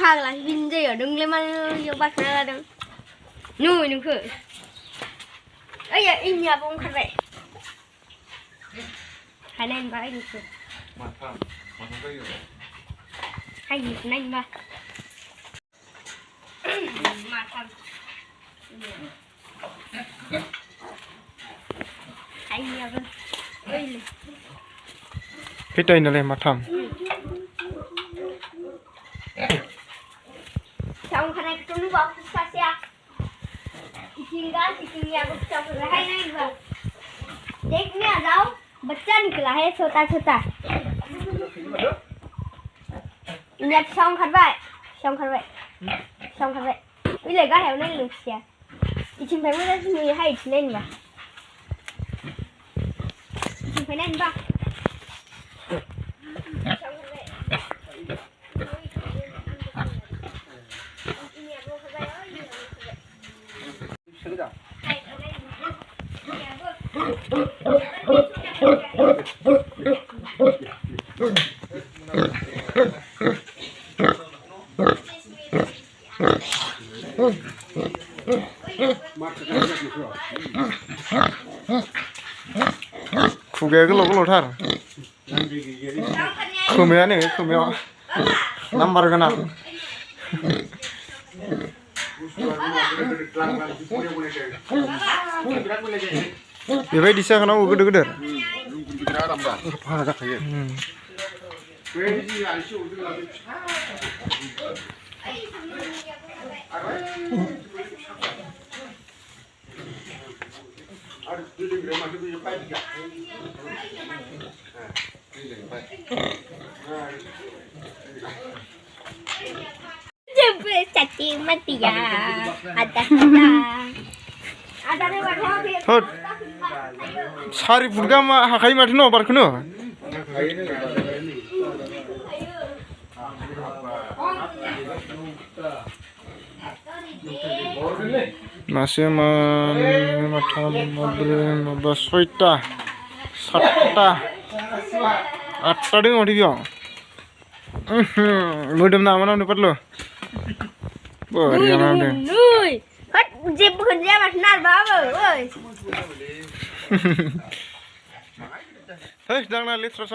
khang là vinh dây ở đừng lên mà vô bắt ra đừng nuôi đừng khử ấy giờ in nhà bông khăn vậy hai nên ba đừng khử hai gì nên ba mà thầm hai nhà bông cái đây là mà thầm xong khả năng chúng nó bọc xa xa chinh gái thì chinh nhà bọc xong rồi hay này vào देख में आ जाओ बच्चा निकला है छोटा छोटा nhập xong khăn vậy bây giờ gái hẻo nên lục xe thì chim phải mới ra người hay lên mà chim phải lên ba khu ghế cái lỗ thar khu mía này khu mía number cái nào ये भाई डिशा खाना वो गड़ गड़ हाँ रखा है चाची मत या आता thôi sari purga ma hakai mati no bar kuno masih matam mobil soita satta atta ding odi biong mudam na mana ni perlu bariana deh hết dịp bukan dia mas nar bawa oi hei jangan lihat terus